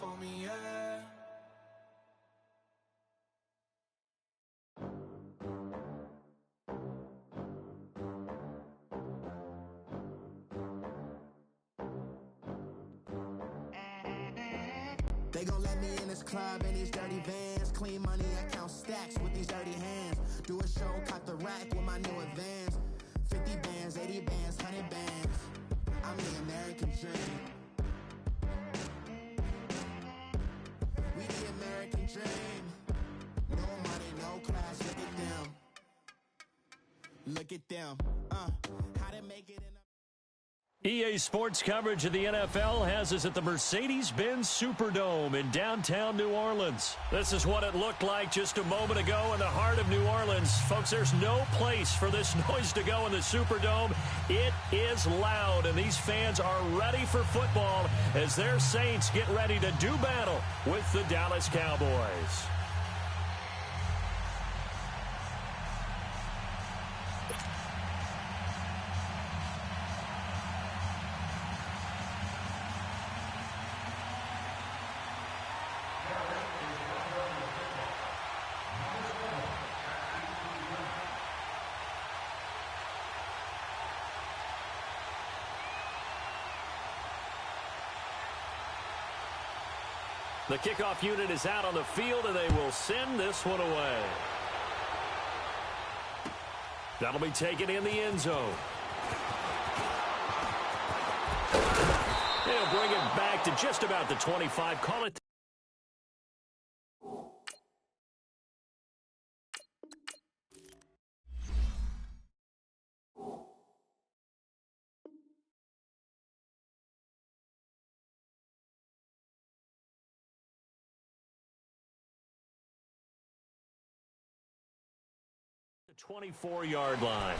for me, yeah. They gon' let me in this club in these dirty vans. Clean money, I count stacks with these dirty hands. Do a show, caught the rack with my new advance. 50 bands, 80 bands, 100 bands. I'm the American dream. We the American dream. No money, no class, look at them. Look at them. How to make it in a... EA Sports coverage of the NFL has us at the Mercedes-Benz Superdome in downtown New Orleans. This is what it looked like just a moment ago in the heart of New Orleans. Folks, there's no place for this noise to go in the Superdome. It is loud, and these fans are ready for football as their Saints get ready to do battle with the Dallas Cowboys. The kickoff unit is out on the field, and they will send this one away. That'll be taken in the end zone. They'll bring it back to just about the 25. Call it. The 24-yard line.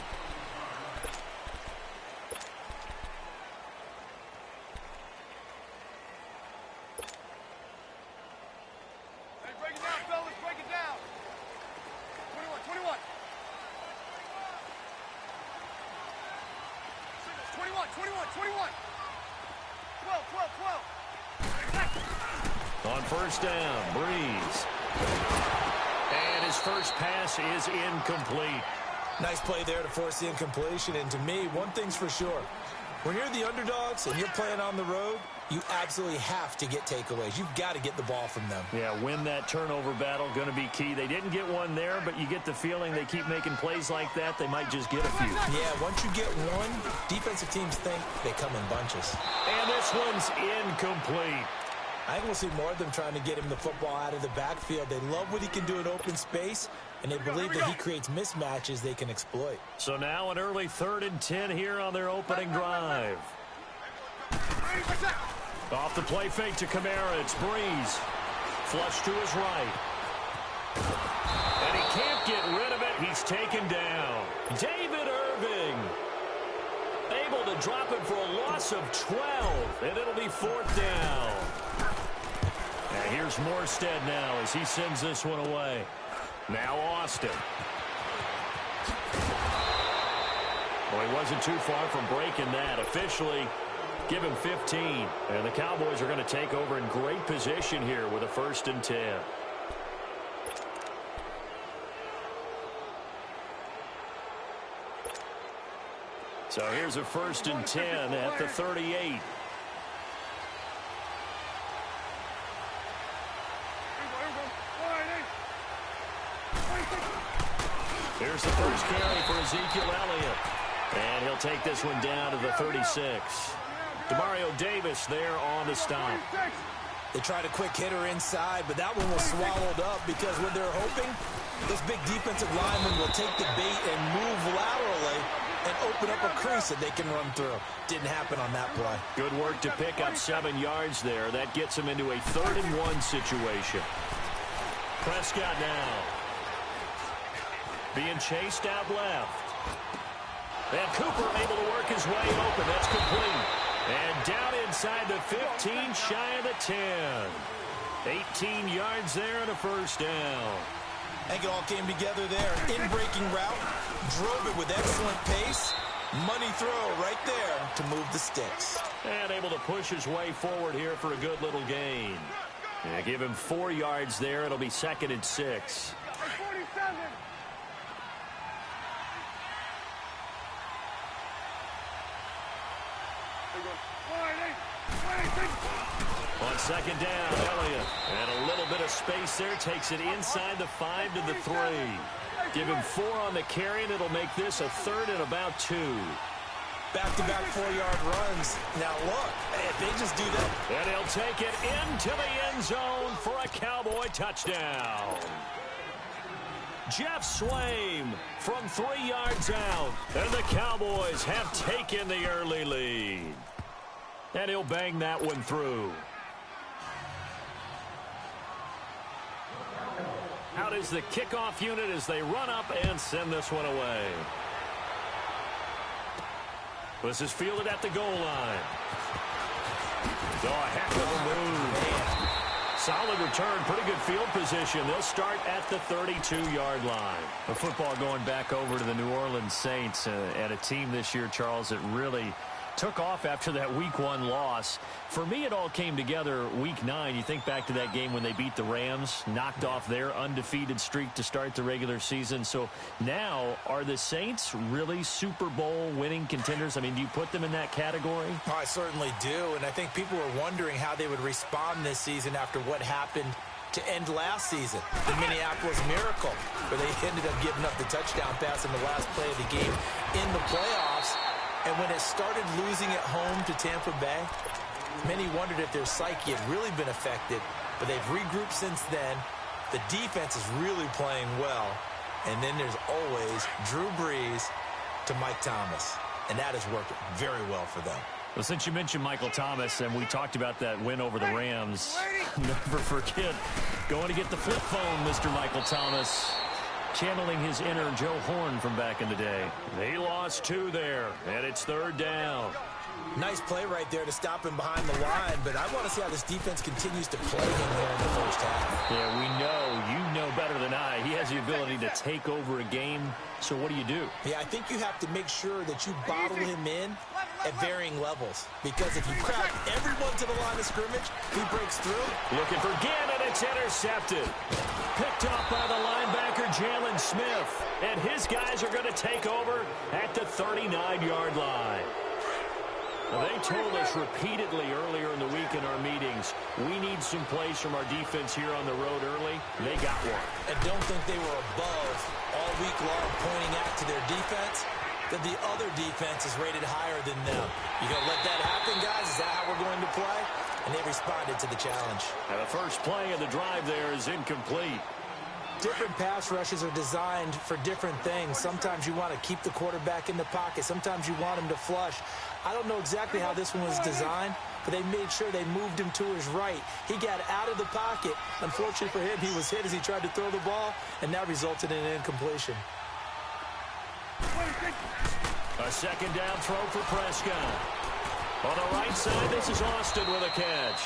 Hey, break it down, fellas, break it down. 21. 21. 12. On first down, Breeze. And his first pass is incomplete. Nice play there to force the incompletion. And to me, one thing's for sure. When you're the underdogs and you're playing on the road, you absolutely have to get takeaways. You've got to get the ball from them. Yeah, win that turnover battle, going to be key. They didn't get one there, but you get the feeling they keep making plays like that, they might just get a few. Yeah, once you get one, defensive teams think they come in bunches. And this one's incomplete. I think we'll see more of them trying to get him the football out of the backfield. They love what he can do in open space, and they believe that he creates mismatches they can exploit. So now an early 3rd and 10 here on their opening drive. Off the play fake to Kamara, it's Breeze. Flush to his right. And he can't get rid of it. He's taken down. David Irving. Able to drop it for a loss of 12, and it'll be 4th down. And here's Morstead now as he sends this one away. Now Austin. Well, he wasn't too far from breaking that. Officially, give him 15. And the Cowboys are going to take over in great position here with a 1st and 10. So here's a 1st and 10 at the 38. Here's the first carry for Ezekiel Elliott. And he'll take this one down to the 36. Demario Davis there on the stop. They tried a quick hitter inside, but that one was swallowed up because what they're hoping, this big defensive lineman will take the bait and move laterally and open up a crease that they can run through. Didn't happen on that play. Good work to pick up 7 yards there. That gets them into a 3rd and 1 situation. Prescott now. Being chased out left. And Cooper able to work his way open. That's complete. And down inside the 15, shy of the 10. 18 yards there and a 1st down. I think it all came together there. In-breaking route, drove it with excellent pace. Money throw right there to move the sticks. And able to push his way forward here for a good little gain. Yeah, give him 4 yards there. It'll be 2nd and 6. 47. On 2nd down, Elliott. And a little bit of space there. Takes it inside the 5 to the 3. Give him 4 on the carry, and it'll make this a 3rd and about 2. Back-to-back 4-yard runs. Now look, if they just do that. And he'll take it into the end zone for a Cowboy touchdown. Jeff Swaim from 3 yards out. And the Cowboys have taken the early lead. And he'll bang that one through. Out is the kickoff unit as they run up and send this one away. This is fielded at the goal line. Oh, a heck of a move. Solid return, pretty good field position. They'll start at the 32-yard line. The football going back over to the New Orleans Saints and a team this year, Charles, that really took off after that Week 1 loss. For me, it all came together Week 9. You think back to that game when they beat the Rams, knocked off their undefeated streak to start the regular season. So now, are the Saints really Super Bowl winning contenders? I mean, do you put them in that category? Oh, I certainly do, and I think people were wondering how they would respond this season after what happened to end last season, the Minneapolis Miracle, where they ended up giving up the touchdown pass in the last play of the game in the playoffs. And when it started losing at home to Tampa Bay, many wondered if their psyche had really been affected, but they've regrouped since then. The defense is really playing well. And then there's always Drew Brees to Mike Thomas, and that has worked very well for them. Well, since you mentioned Michael Thomas, and we talked about that win over the Rams, never forget going to get the flip phone, Mr. Michael Thomas. Channeling his inner Joe Horn from back in the day. They lost 2 there, and it's 3rd down. Nice play right there to stop him behind the line, but I want to see how this defense continues to play him there in the first half. Yeah, we know. You know better than I. He has the ability to take over a game, so what do you do? Yeah, I think you have to make sure that you bottle him in at varying levels, because if you crowd everyone to the line of scrimmage, he breaks through. Looking for Gannon, it's intercepted. Picked off by the linebacker, Jalen Smith. And his guys are going to take over at the 39-yard line. Well, they told us repeatedly earlier in the week in our meetings, we need some plays from our defense here on the road early. They got one. And don't think they were above all week long pointing out to their defense that the other defense is rated higher than them. You going to let that happen, guys? Is that how we're going to play? And they responded to the challenge. And the first play of the drive there is incomplete. Different pass rushes are designed for different things. Sometimes you want to keep the quarterback in the pocket. Sometimes you want him to flush. I don't know exactly how this one was designed, but they made sure they moved him to his right. He got out of the pocket. Unfortunately for him, he was hit as he tried to throw the ball, and that resulted in an incompletion. A 2nd down throw for Prescott. On the right side, this is Austin with a catch.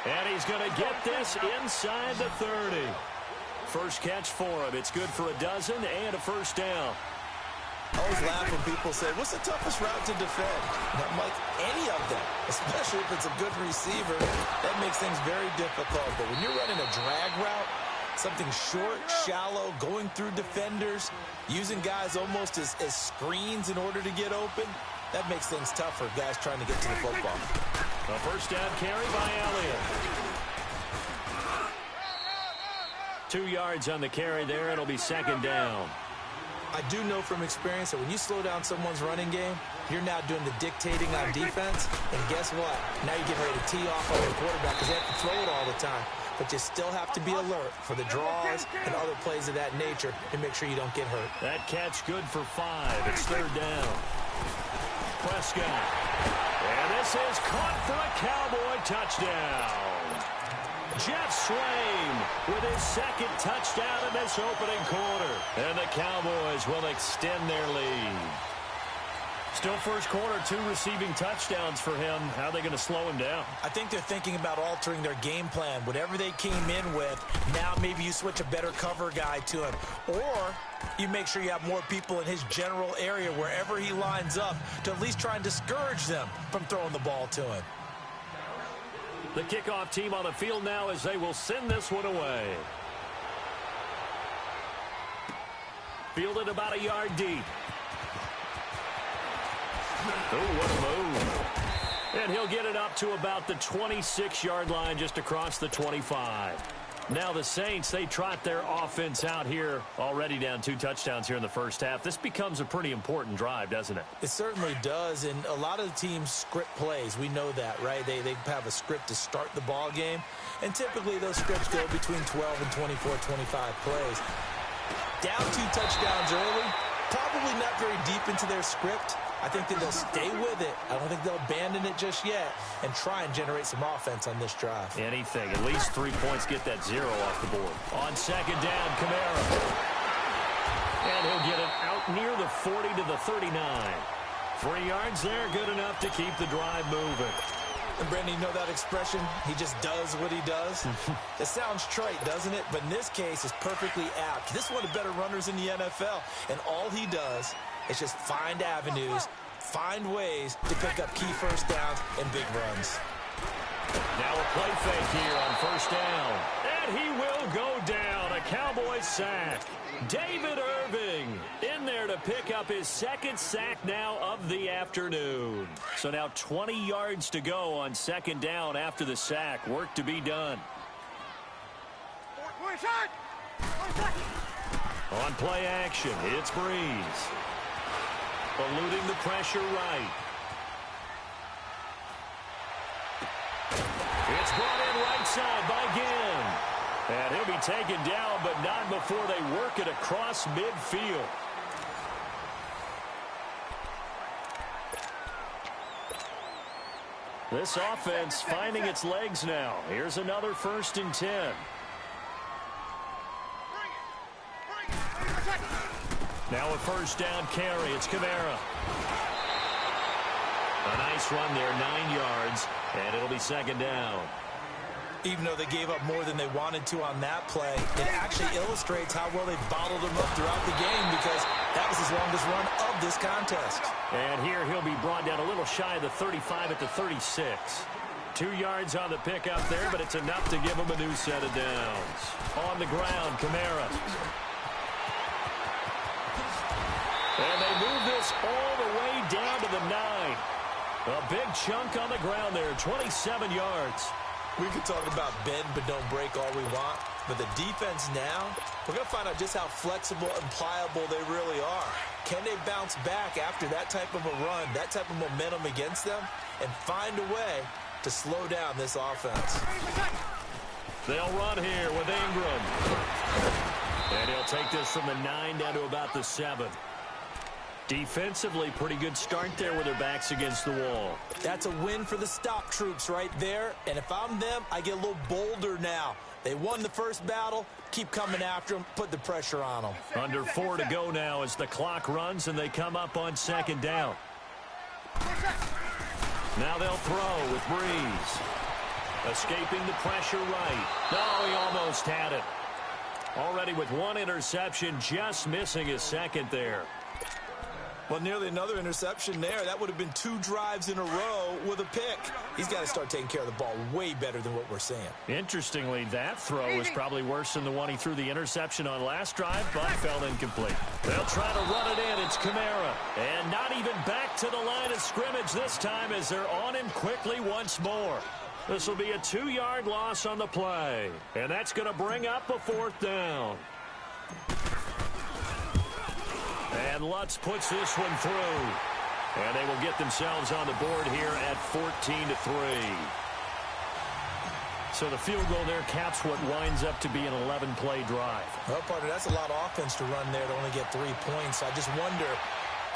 And he's going to get this inside the 30. First catch for him. It's good for a dozen and a first down. I always laugh when people say, what's the toughest route to defend? And I'm like, any of them, especially if it's a good receiver. That makes things very difficult. But when you're running a drag route, something short, shallow, going through defenders, using guys almost as screens in order to get open, that makes things tough for guys trying to get to the football. A first down carry by Elliott. 2 yards on the carry there. It'll be 2nd down. I do know from experience that when you slow down someone's running game, you're now doing the dictating on defense. And guess what? Now you're getting ready to tee off on your quarterback because they have to throw it all the time. But you still have to be alert for the draws and other plays of that nature and make sure you don't get hurt. That catch good for 5. It's 3rd down. Prescott. And this is caught for a Cowboy touchdown. Jeff Swaim with his 2nd touchdown in this opening quarter. And the Cowboys will extend their lead. Still first quarter, 2 receiving touchdowns for him. How are they going to slow him down? I think they're thinking about altering their game plan. Whatever they came in with, now maybe you switch a better cover guy to him. Or you make sure you have more people in his general area wherever he lines up to at least try and discourage them from throwing the ball to him. The kickoff team on the field now as they will send this one away. Fielded about a yard deep. Oh, what a move. And he'll get it up to about the 26-yard line just across the 25. Now the Saints, they trot their offense out here, already down 2 touchdowns here in the first half. This becomes a pretty important drive, doesn't it? It certainly does, and a lot of the teams script plays. We know that, right? They have a script to start the ball game, and typically those scripts go between 12 and 24, 25 plays. Down 2 touchdowns early, probably not very deep into their script. I think that they'll stay with it. I don't think they'll abandon it just yet and try and generate some offense on this drive. Anything. At least 3 points, get that 0 off the board. On second down, Kamara. And he'll get it out near the 40 to the 39. 3 yards there, good enough to keep the drive moving. And Brandon, you know that expression? He just does what he does. It sounds trite, doesn't it? But in this case, it's perfectly apt. This is one of the better runners in the NFL. And all he does is just find avenues, find ways to pick up key first downs and big runs. Now a play fake here on first down. And he will go down. A Cowboys sack. David Irving in there to pick up his 2nd sack now of the afternoon. So now 20 yards to go on second down after the sack. Work to be done. On play action, it's Breeze. Eluding the pressure right. It's brought in right side by Ginn. And he'll be taken down, but not before they work it across midfield. This offense finding its legs now. Here's another 1st and 10. Now a first down carry. It's Kamara. A nice run there, 9 yards, and it'll be second down. Even though they gave up more than they wanted to on that play, it actually illustrates how well they bottled them up throughout the game because that was his longest run of this contest. And here he'll be brought down a little shy of the 35 at the 36. 2 yards on the pickup there, but it's enough to give him a new set of downs. On the ground, Kamara. And they move this all the way down to the 9. A big chunk on the ground there, 27 yards. We can talk about bend but don't break all we want, but the defense now, we're going to find out just how flexible and pliable they really are. Can they bounce back after that type of a run, that type of momentum against them, and find a way to slow down this offense? They'll run here with Ingram. And he'll take this from the 9 down to about the 7. Defensively, pretty good start there with their backs against the wall. That's a win for the stop troops right there. And if I'm them, I get a little bolder now. They won the first battle. Keep coming after them. Put the pressure on them. Under 4 to go now as the clock runs and they come up on second down. Now they'll throw with Breeze. Escaping the pressure right. Oh, he almost had it. Already with 1 interception, just missing his 2nd there. Well, nearly another interception there. That would have been 2 drives in a row with a pick. He's got to start taking care of the ball way better than what we're seeing. Interestingly, that throw is probably worse than the one he threw the interception on last drive, but fell incomplete. They'll try to run it in. It's Kamara. And not even back to the line of scrimmage this time as they're on him quickly once more. This will be a 2-yard loss on the play. And that's going to bring up a 4th down. And Lutz puts this one through. And they will get themselves on the board here at 14-3. So the field goal there caps what winds up to be an 11-play drive. Well, partner, that's a lot of offense to run there to only get 3 points. I just wonder,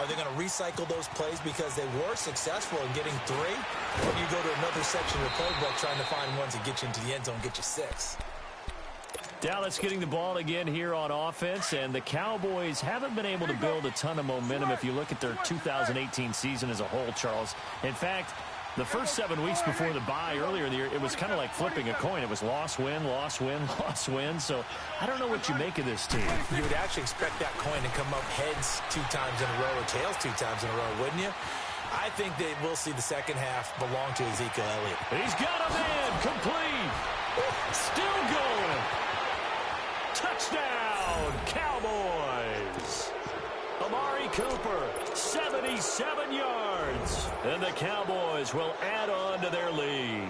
are they going to recycle those plays because they were successful in getting 3? Or do you go to another section of the playbook trying to find ones that get you into the end zone and get you 6? Dallas getting the ball again here on offense, and the Cowboys haven't been able to build a ton of momentum if you look at their 2018 season as a whole, Charles. In fact, the first 7 weeks before the bye earlier in the year, it was kind of like flipping a coin. It was loss, win, loss, win, loss, win. So I don't know what you make of this team. You would actually expect that coin to come up heads 2 times in a row or tails 2 times in a row, wouldn't you? I think they will see the second half belong to Ezekiel Elliott. He's got a man, complete. Still going. Touchdown, Cowboys. Amari Cooper, 77 yards. And the Cowboys will add on to their lead.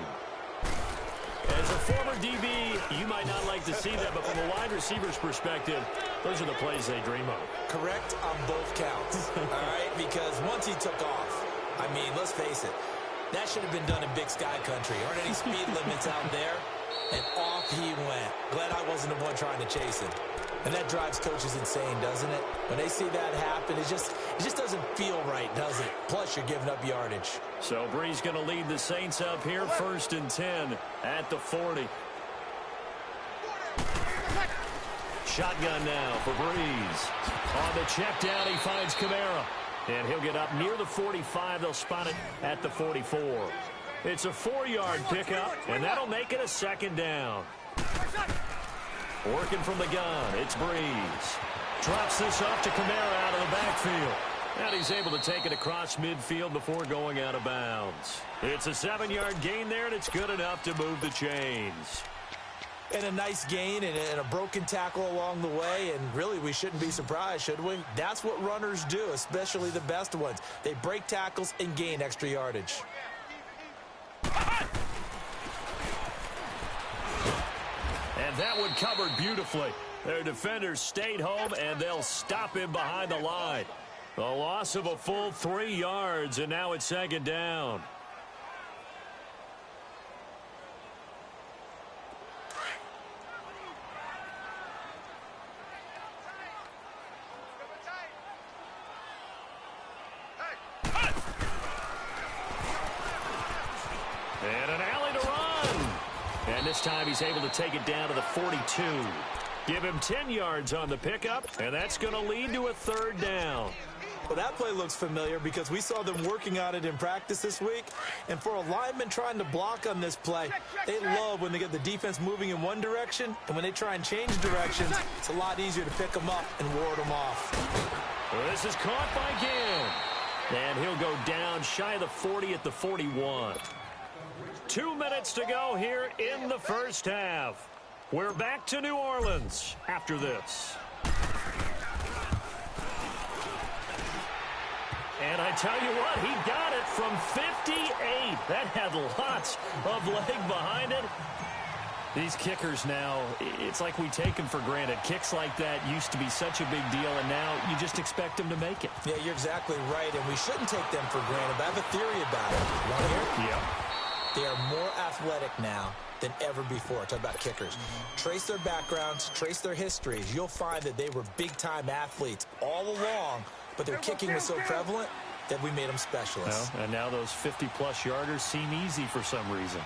As a former DB, you might not like to see that, but from a wide receiver's perspective, those are the plays they dream of. Correct on both counts, all right? Because once he took off, I mean, let's face it, that should have been done in Big Sky Country. Aren't any speed limits out there? And off he went. Glad I wasn't the one trying to chase him. And that drives coaches insane, doesn't it? When they see that happen, it just doesn't feel right, does it? Plus, you're giving up yardage. So Brees going to lead the Saints up here, 1st and 10 at the 40. Shotgun now for Brees. On the check down, he finds Kamara. And he'll get up near the 45. They'll spot it at the 44. It's a 4-yard pickup, and that'll make it a 2nd down. Working from the gun, it's Brees. Drops this off to Kamara out of the backfield. And he's able to take it across midfield before going out of bounds. It's a 7-yard gain there, and it's good enough to move the chains. And a nice gain and a broken tackle along the way, and really we shouldn't be surprised, should we? That's what runners do, especially the best ones. They break tackles and gain extra yardage. And that one covered beautifully. Their defenders stayed home, and they'll stop him behind the line. A loss of a full 3 yards, and now it's 2nd down. And an alley to run. And this time he's able to take it down to the 42. Give him 10 yards on the pickup, and that's going to lead to a 3rd down. Well, that play looks familiar because we saw them working on it in practice this week. And for a lineman trying to block on this play, they love when they get the defense moving in one direction. And when they try and change directions, it's a lot easier to pick them up and ward them off. Well, this is caught by Ginn. And he'll go down shy of the 40 at the 41. 2 minutes to go here in the first half. We're back to New Orleans after this. And I tell you what, he got it from 58. That had lots of leg behind it. These kickers now, it's like we take them for granted. Kicks like that used to be such a big deal, and now you just expect them to make it. Yeah, you're exactly right, and we shouldn't take them for granted. But I have a theory about it. Want to hear it? Yeah. They are more athletic now than ever before. Talk about kickers. Trace their backgrounds, trace their histories. You'll find that they were big-time athletes all along, but their kicking was so prevalent that we made them specialists. Well, and now those 50-plus yarders seem easy for some reason.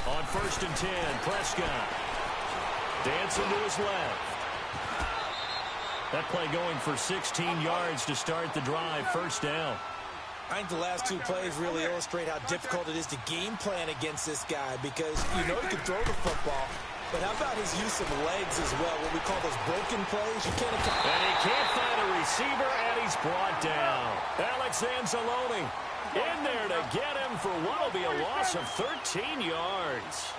On 1st and 10, Prescott. Dancing to his left. That play going for 16 yards to start the drive. 1st down. I think the last 2 plays really illustrate how difficult it is to game plan against this guy because you know he can throw the football, but how about his use of legs as well, what we call those broken plays? You can't account. And he can't find a receiver, and he's brought down. Alex Anzalone in there to get him for what will be a loss of 13 yards.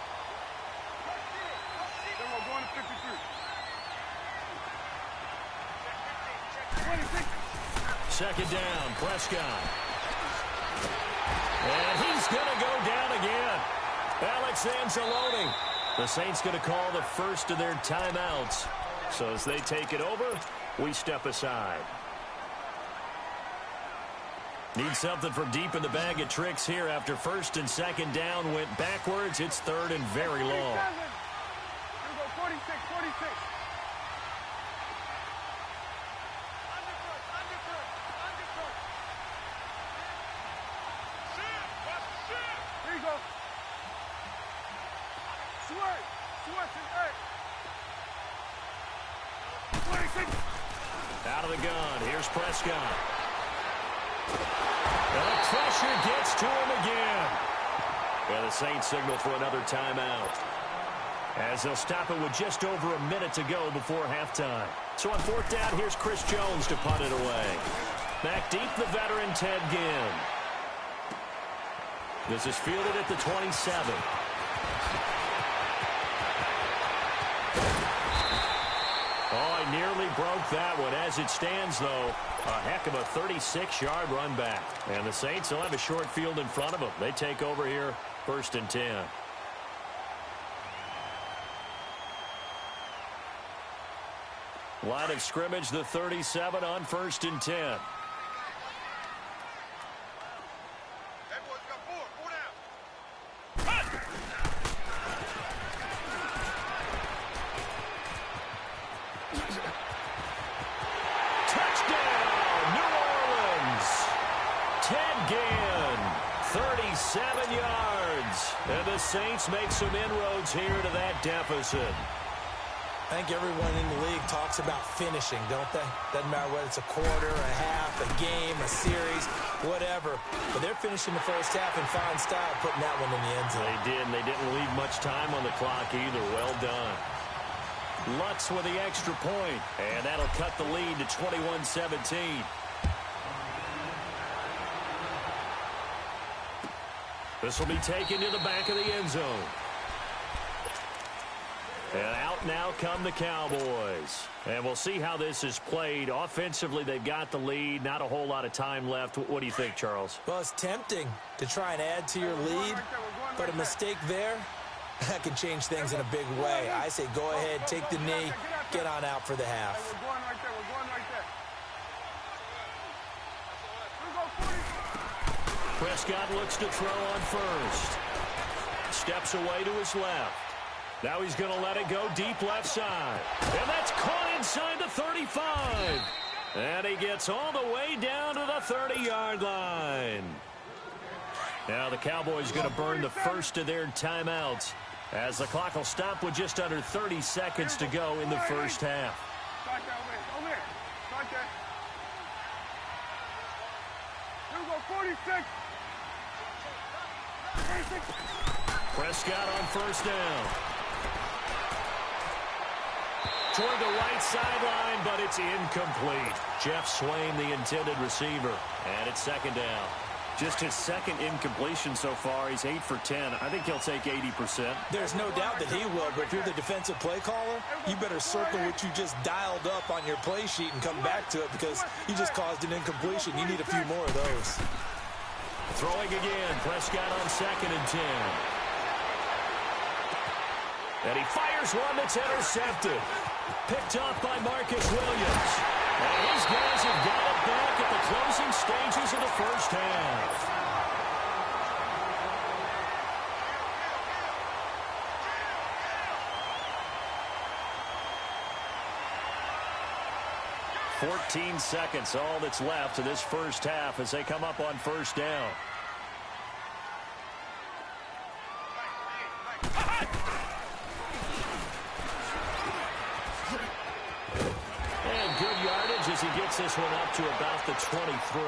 2nd down, Prescott. And he's going to go down again. Alex Anzalone. The Saints going to call the first of their timeouts. So as they take it over, we step aside. Need something from deep in the bag of tricks here after 1st and 2nd down went backwards. It's 3rd and very long. 46, 46. Out of the gun, here's Prescott. And the pressure gets to him again. And the Saints signal for another timeout. as they'll stop it with just over a minute to go before halftime. So on fourth down, here's Chris Jones to punt it away. Back deep, the veteran Ted Ginn. This is fielded at the 27. Oh, I nearly broke that one. As it stands, though, a heck of a 36-yard run back. And the Saints will have a short field in front of them. They take over here, 1st and 10. Line of scrimmage, the 37 on 1st and 10. That boy's got four down. Touchdown, New Orleans. Ted Ginn, 37 yards. And the Saints make some inroads here to that deficit. I think everyone in the league talks about finishing, don't they? Doesn't matter whether it's a quarter, a half, a game, a series, whatever. But they're finishing the first half in fine style, putting that one in the end zone. They did, and they didn't leave much time on the clock either. Well done. Lutz with the extra point, and that'll cut the lead to 21-17. This will be taken to the back of the end zone. And out now come the Cowboys. And we'll see how this is played. Offensively, they've got the lead. Not a whole lot of time left. What do you think, Charles? Well, it's tempting to try and add to your lead, but a mistake there, that can change things in a big way. I say go ahead, take the knee, get on out for the half. We're going right there. We're going right there. Prescott looks to throw on first. Steps away to his left. Now he's going to let it go deep left side. And that's caught inside the 35. And he gets all the way down to the 30-yard line. Now the Cowboys going to burn the first of their timeouts as the clock will stop with just under 30 seconds to go in the first half. Start that way. Over here. Start that. Here we go. 46. 46. Prescott on first down. Toward the right sideline, but it's incomplete. Jeff Swain, the intended receiver. And it's second down. Just his second incompletion so far. He's 8 for 10. I think he'll take 80%. There's no doubt that he will, but if you're the defensive play caller, you better circle what you just dialed up on your play sheet and come back to it because you just caused an incompletion. You need a few more of those. Throwing again. Prescott on 2nd and 10. And he fires one that's intercepted. Picked off by Marcus Williams. And these guys have got it back at the closing stages of the first half. "14 seconds, all that's left of this first half as they come up on first down. As he gets this one up to about the 23.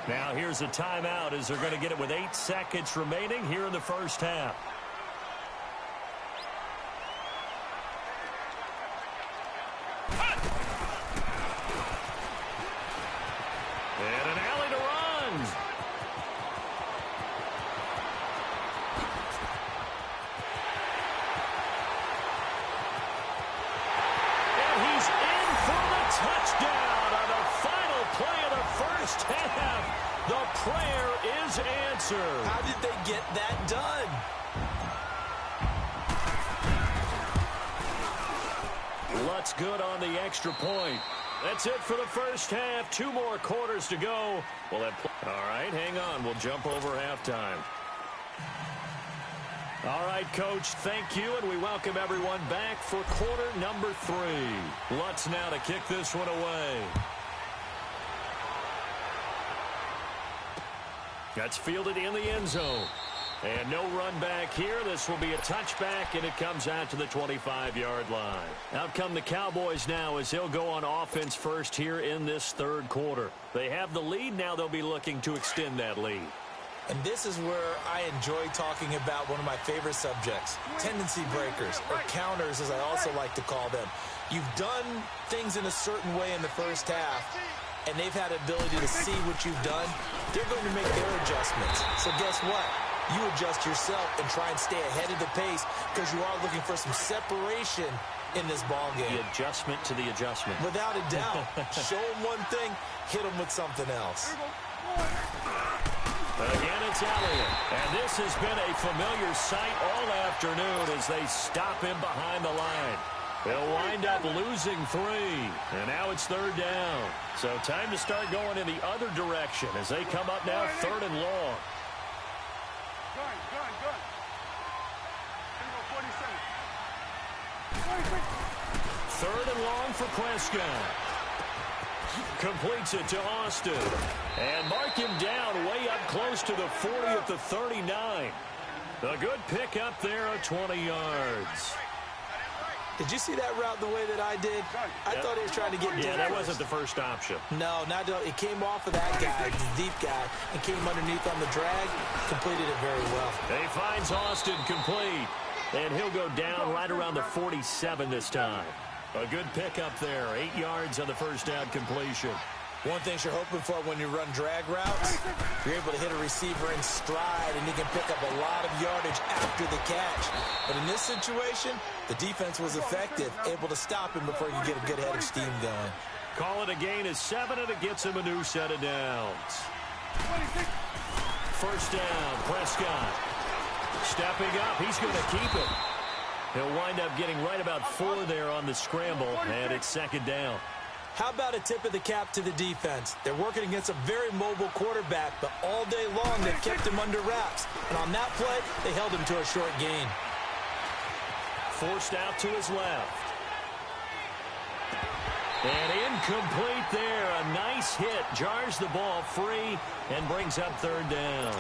Now here's a timeout as they're going to get it with 8 seconds remaining here in the first half. And an alley to run. And he's in for the touchdown on the final play of the first half. The prayer is answered. How did they get that done? Lutz good on the extra point. That's it for the first half. 2 more quarters to go. All right, hang on. We'll jump over halftime. All right, Coach, thank you, and we welcome everyone back for quarter number 3. Lutz now to kick this one away. That's fielded in the end zone. And no run back here. This will be a touchback, and it comes out to the 25-yard line. Out come the Cowboys now as they'll go on offense first here in this third quarter. They have the lead. Now they'll be looking to extend that lead. And this is where I enjoy talking about one of my favorite subjects, tendency breakers, or counters as I also like to call them. You've done things in a certain way in the first half, and they've had the ability to see what you've done. They're going to make their adjustments. So guess what? You adjust yourself and try and stay ahead of the pace because you are looking for some separation in this ball game. The adjustment to the adjustment. Without a doubt. Show them one thing, hit them with something else. Again, it's Elliott. And this has been a familiar sight all afternoon as they stop him behind the line. They'll wind up losing 3. And now it's 3rd down. So time to start going in the other direction as they come up now 3rd and long. Gun. 3rd and long for Prescott. Completes it to Austin. And mark him down way up close to the 40 at the 39. A good pickup there of 20 yards. Did you see that route the way that I did? I thought he was trying to get deep. Yeah, that wasn't the first option. No, not it came off of that guy, the deep guy, and came underneath on the drag. Completed it very well. He finds Austin complete. And he'll go down right around the 47 this time. A good pickup there. 8 yards on the first down completion. One thing you're hoping for when you run drag routes, you're able to hit a receiver in stride, and you can pick up a lot of yardage after the catch. But in this situation, the defense was effective, able to stop him before you get a good head of steam going. Call it a gain of 7, and it gets him a new set of downs. First down, Prescott. Stepping up, he's going to keep it. He'll wind up getting right about 4 there on the scramble, and it's 2nd down. How about a tip of the cap to the defense? They're working against a very mobile quarterback, but all day long they've kept him under wraps. And on that play, they held him to a short gain. Forced out to his left. And incomplete there. A nice hit. Jars the ball free and brings up 3rd down.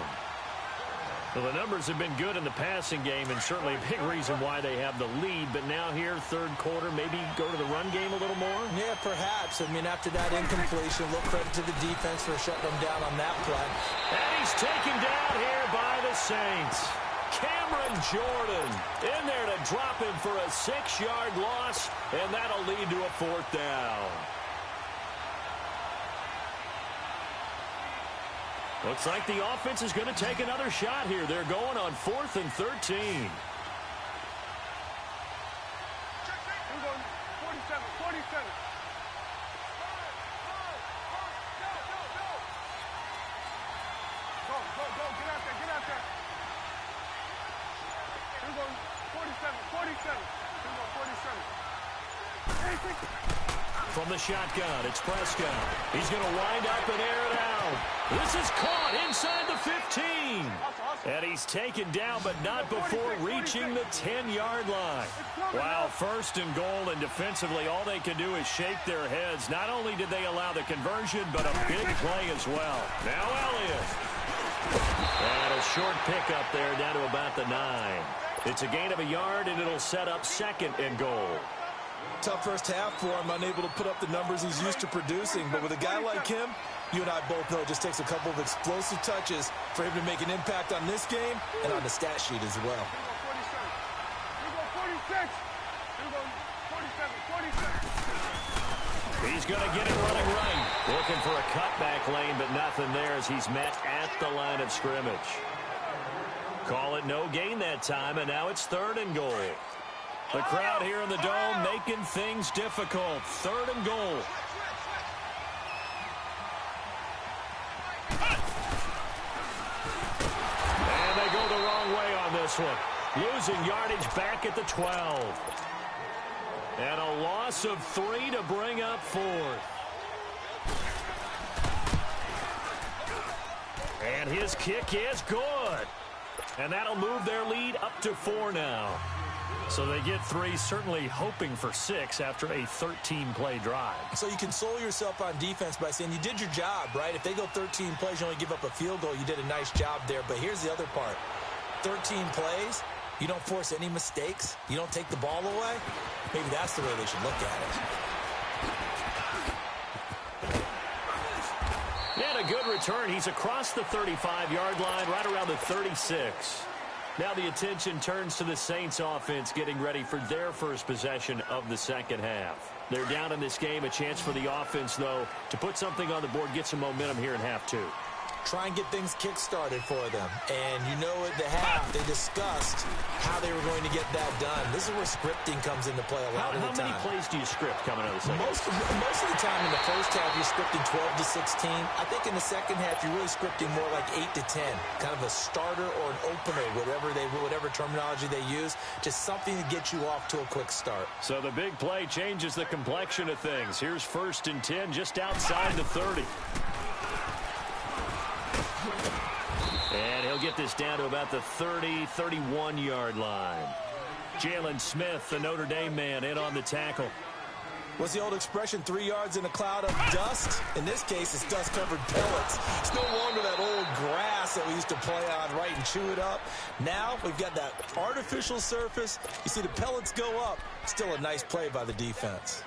Well, the numbers have been good in the passing game and certainly a big reason why they have the lead. But now here, 3rd quarter, maybe go to the run game a little more? Yeah, perhaps. I mean, after that incompletion, a little credit to the defense for shutting them down on that play. And he's taken down here by the Saints. Cameron Jordan in there to drop him for a 6-yard loss, and that'll lead to a 4th down. Looks like the offense is going to take another shot here. They're going on 4th and 13. We're going 47. Go. Get out there. We're going 47. We're going 47. From the shotgun, it's Prescott. He's going to wind up and air it out. This is caught inside the 15. And he's taken down, but not before reaching the 10-yard line. Wow, 1st and goal, and defensively, all they can do is shake their heads. Not only did they allow the conversion, but a big play as well. Now Elliott. And a short pickup there down to about the 9. It's a gain of a yard, and it'll set up 2nd and goal. Tough first half for him, unable to put up the numbers he's used to producing. But with a guy like him, you and I both know it just takes a couple of explosive touches for him to make an impact on this game and on the stat sheet as well. We go 46. We go 47. He's going to get it running right. Looking for a cutback lane, but nothing there as he's met at the line of scrimmage. Call it no gain that time, and now it's 3rd and goal. The crowd here in the Dome making things difficult. 3rd and goal. And they go the wrong way on this one. Losing yardage back at the 12. And a loss of 3 to bring up 4th. And his kick is good. And that'll move their lead up to 4 now. So they get 3, certainly hoping for 6 after a 13-play drive. So you console yourself on defense by saying you did your job, right? If they go 13 plays, you only give up a field goal, you did a nice job there. But here's the other part. 13 plays, you don't force any mistakes, you don't take the ball away. Maybe that's the way they should look at it. And a good good return. He's across the 35-yard line, right around the 36. Now the attention turns to the Saints offense getting ready for their first possession of the second half. They're down in this game. A chance for the offense, though, to put something on the board, get some momentum here in half two. Try and get things kick-started for them. And you know at the half, they discussed how they were going to get that done. This is where scripting comes into play a lot of the time. How many plays do you script coming out of the second half? Most of the time in the first half, you're scripting 12 to 16. I think in the second half, you're really scripting more like 8 to 10. Kind of a starter or an opener, whatever terminology they use. Just something to get you off to a quick start. So the big play changes the complexion of things. Here's 1st and 10 just outside the 30. And he'll get this down to about the 30, 31-yard line. Jalen Smith, the Notre Dame man, in on the tackle. What's the old expression, 3 yards in a cloud of dust? In this case, it's dust-covered pellets. It's no longer that old grass that we used to play on, right, and chew it up. Now we've got that artificial surface. You see the pellets go up. Still a nice play by the defense.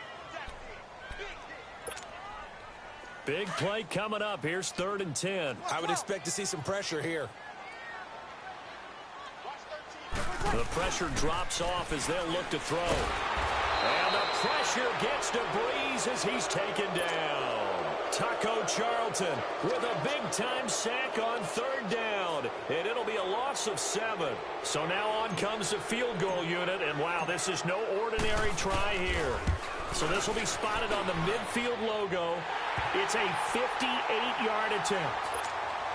Big play coming up. Here's 3rd and 10. I would expect to see some pressure here. The pressure drops off as they'll look to throw. And the pressure gets to Breeze as he's taken down. Taco Charlton with a big-time sack on 3rd down. And it'll be a loss of 7. So now on comes the field goal unit. And, wow, this is no ordinary try here. So this will be spotted on the midfield logo. It's a 58-yard attempt.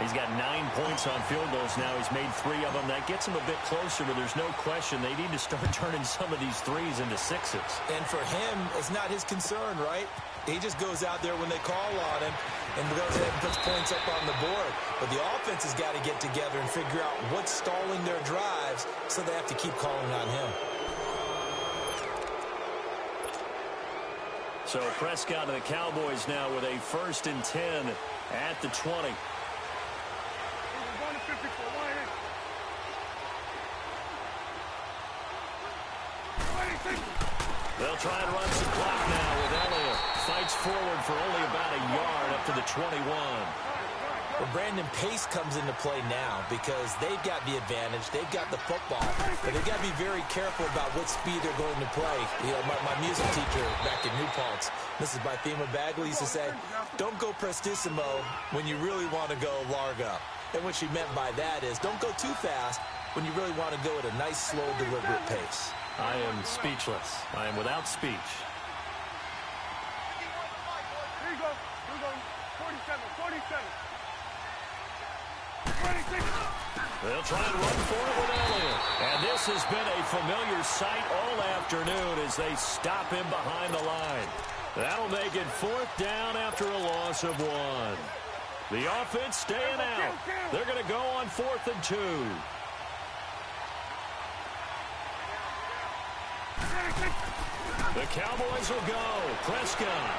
He's got 9 points on field goals now. He's made 3 of them. That gets him a bit closer, but there's no question they need to start turning some of these threes into 6s. And for him, it's not his concern, right? He just goes out there when they call on him and goes ahead and puts points up on the board. But the offense has got to get together and figure out what's stalling their drives, so they have to keep calling on him. So Prescott and the Cowboys now with a 1st and 10 at the 20. They'll try and run some clock now with Elliott. Fights forward for only about a yard up to the 21. Well, Brandon, pace comes into play now because they've got the advantage. They've got the football, but they've got to be very careful about what speed they're going to play. You know, my music teacher back in New Paltz, this is by Thema Bagley, used to say, don't go prestissimo when you really want to go largo. And what she meant by that is don't go too fast when you really want to go at a nice, slow, deliberate pace. I am speechless. I am without speech. Here you go. Here you go. 47, 47. They'll try and run for it with Elliott. And this has been a familiar sight all afternoon as they stop him behind the line. That'll make it 4th down after a loss of 1. The offense staying out. They're going to go on 4th and 2. The Cowboys will go. Prescott.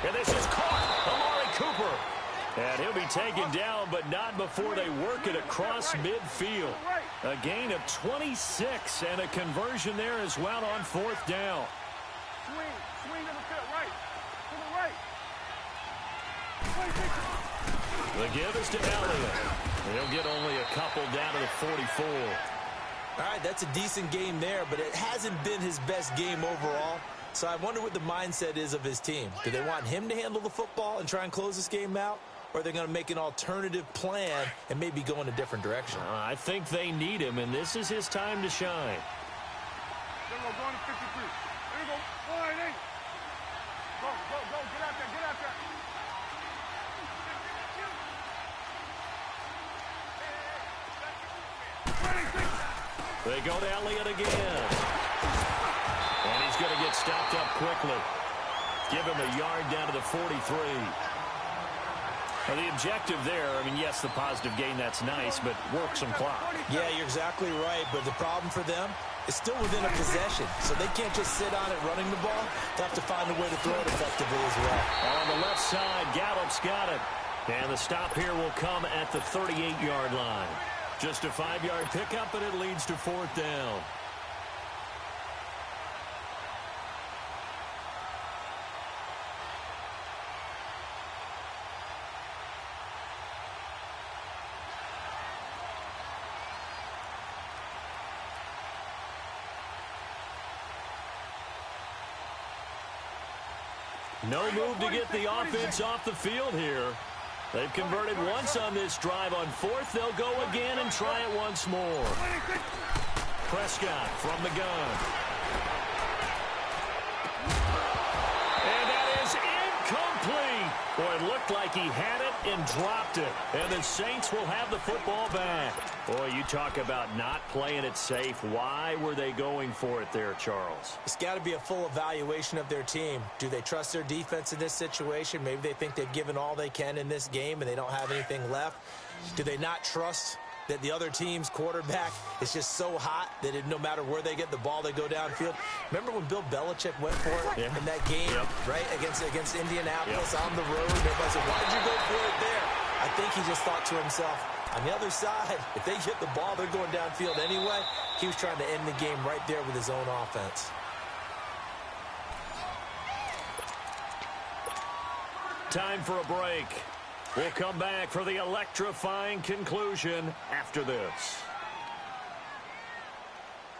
And this is caught. Amari Cooper. And he'll be taken down, but not before they work it across midfield. A gain of 26 and a conversion there as well on 4th down. Swing to the field, right. To the right. The give is to Elliott. He'll get only a couple down to the 44. All right, that's a decent game there, but it hasn't been his best game overall. So I wonder what the mindset is of his team. Do they want him to handle the football and try and close this game out? Or are they going to make an alternative plan and maybe go in a different direction? I think they need him, and this is his time to shine. There we go, going to 53. There we go, 1-8. Go, get out there, get out there. They go to Elliott again. And he's going to get stopped up quickly. Give him a yard down to the 43. Now, the objective there, I mean, yes, the positive gain, that's nice, but work some clock. Yeah, you're exactly right, but the problem for them is still within a possession, so they can't just sit on it running the ball. They'll have to find a way to throw it effectively as well. On the left side, Gallup's got it. And the stop here will come at the 38-yard line. Just a 5-yard pickup, and it leads to 4th down. No move to get the offense off the field here. They've converted once on this drive. On fourth, they'll go again and try it once more. Prescott from the gun. And that is incomplete. Boy, it looked like he had it and dropped it. And the Saints will have the football back. Boy, you talk about not playing it safe. Why were they going for it there, Charles? It's got to be a full evaluation of their team. Do they trust their defense in this situation? Maybe they think they've given all they can in this game and they don't have anything left. Do they not trust that the other team's quarterback is just so hot that no matter where they get the ball, they go downfield? Remember when Bill Belichick went for it in that game, right, against Indianapolis on the road? Everybody said, why did you go for it there? I think he just thought to himself, on the other side, if they get the ball, they're going downfield anyway. He was trying to end the game right there with his own offense. Time for a break. We'll come back for the electrifying conclusion after this.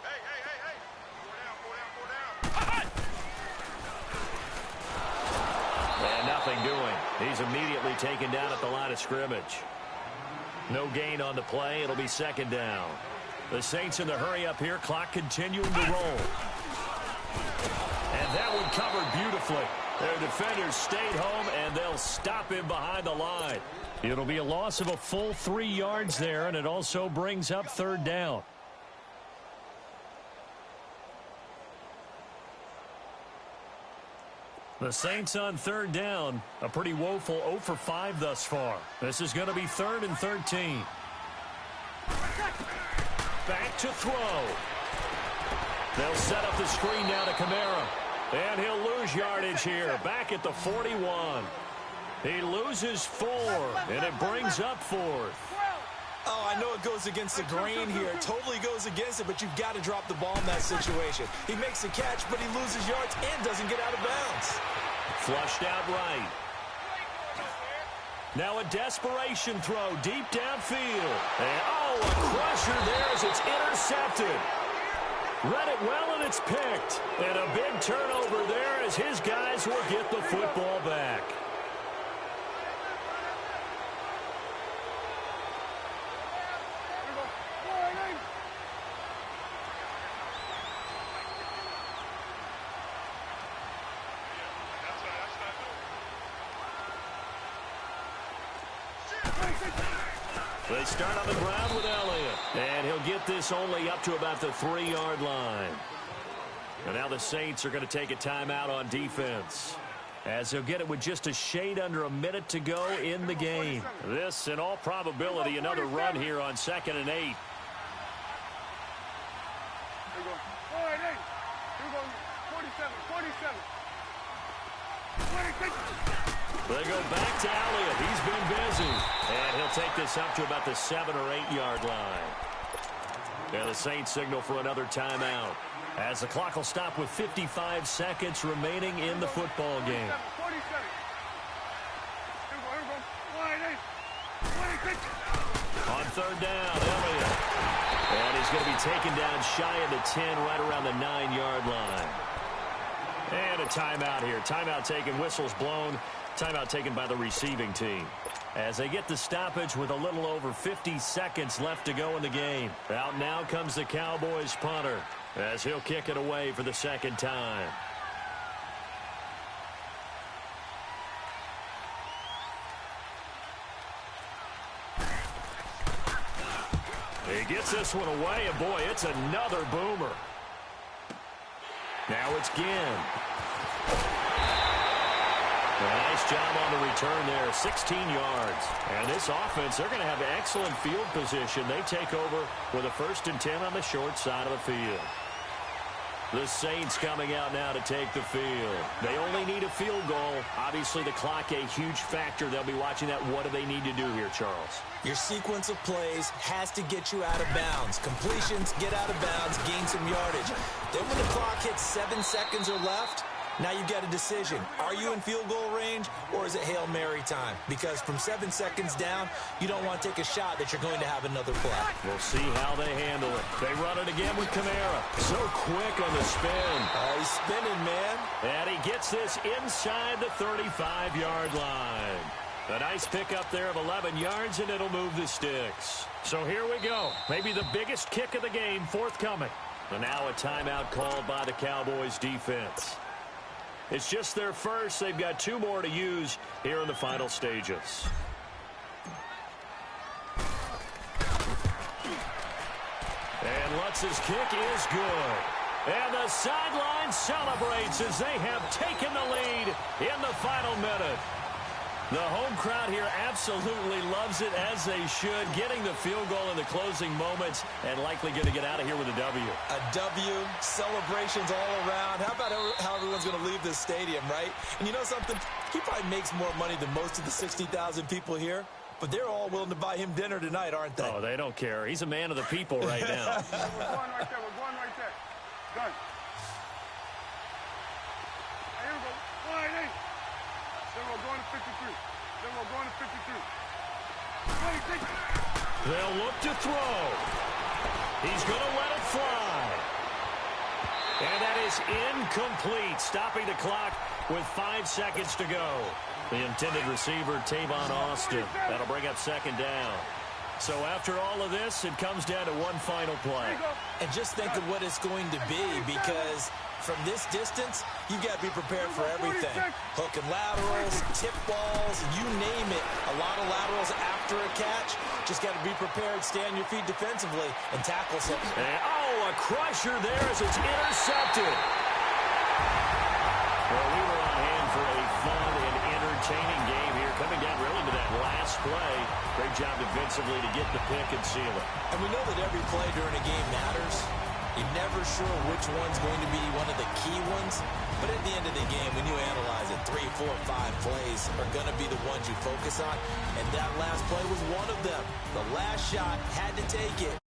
Hey. Go down. And nothing doing. He's immediately taken down at the line of scrimmage. No gain on the play. It'll be second down. The Saints in the hurry up here. Clock continuing to roll. And that one covered beautifully. Their defenders stayed home, and they'll stop him behind the line. It'll be a loss of a full 3 yards there, and it also brings up third down. The Saints on third down, a pretty woeful 0 for 5 thus far. This is going to be 3rd and 13. Back to throw. They'll set up the screen now to Kamara. And he'll lose yardage here, back at the 41. He loses 4, and it brings up 4th. Oh, I know it goes against the grain here. It totally goes against it, but you've got to drop the ball in that situation. He makes the catch, but he loses yards and doesn't get out of bounds. Flushed out right. Now a desperation throw deep downfield. And, a crusher there as it's intercepted. Read it well, and it's picked. And a big turnover there as his guys will get the football back. They start on the ground with Elliott. And he'll get this only up to about the 3-yard line. And now the Saints are going to take a timeout on defense, as they'll get it with just a shade under a minute to go in the game. This, in all probability, another run here on 2nd and 8. Here we go. 47. They go back to Elliott. He's been busy. And he'll take this up to about the 7- or 8-yard line. And the Saints signal for another timeout, as the clock will stop with 55 seconds remaining in the football game. 47. Here we go. 26. On third down, Elliott. And he's going to be taken down shy of the 10, right around the 9-yard line. And a timeout here. Timeout taken, whistles blown. Timeout taken by the receiving team, as they get the stoppage with a little over 50 seconds left to go in the game. Out now comes the Cowboys punter, as he'll kick it away for the second time. He gets this one away, and boy, it's another boomer. Now it's Ginn. A nice job on the return there, 16 yards. And this offense, they're going to have excellent field position. They take over with a 1st and 10 on the short side of the field. The Saints coming out now to take the field. They only need a field goal. Obviously, the clock a huge factor. They'll be watching that. What do they need to do here, Charles? Your sequence of plays has to get you out of bounds. Completions, get out of bounds, gain some yardage. Then when the clock hits 7 seconds or left, Now you've got a decision. Are you in field goal range, or is it Hail Mary time? Because from 7 seconds down, you don't want to take a shot that you're going to have another play. We'll see how they handle it. They run it again with Kamara. So quick on the spin. He's spinning, man. And he gets this inside the 35-yard line. A nice pickup there of 11 yards, and it'll move the sticks. So here we go. Maybe the biggest kick of the game forthcoming. And now a timeout called by the Cowboys defense. It's just their first. They've got 2 more to use here in the final stages. And Lutz's kick is good. And the sideline celebrates as they have taken the lead in the final minute. The home crowd here absolutely loves it, as they should, getting the field goal in the closing moments and likely going to get out of here with a W. A W, celebrations all around. How about how everyone's going to leave this stadium, right? And you know something? He probably makes more money than most of the 60,000 people here, but they're all willing to buy him dinner tonight, aren't they? Oh, they don't care. He's a man of the people right now. We're going right there. We're going right there. Done. Here we go. Wide eight. Then we're going to 53. Then we're going to 53. 26. They'll look to throw. He's going to let it fly. And that is incomplete, stopping the clock with 5 seconds to go. The intended receiver, Tavon Austin. That'll bring up second down. So after all of this, it comes down to one final play. And just think of what it's going to be, because from this distance, you've got to be prepared for everything. Hook and laterals, tip balls, you name it. A lot of laterals after a catch. Just got to be prepared, stay on your feet defensively, and tackle something. And, a crusher there as it's intercepted. Well, we were on hand for a fun and entertaining game here, coming down really to that last play. Great job defensively to get the pick and seal it. And we know that every play during a game matters. You're never sure which one's going to be one of the key ones. But at the end of the game, when you analyze it, 3, 4, 5 plays are going to be the ones you focus on. And that last play was one of them. The last shot had to take it.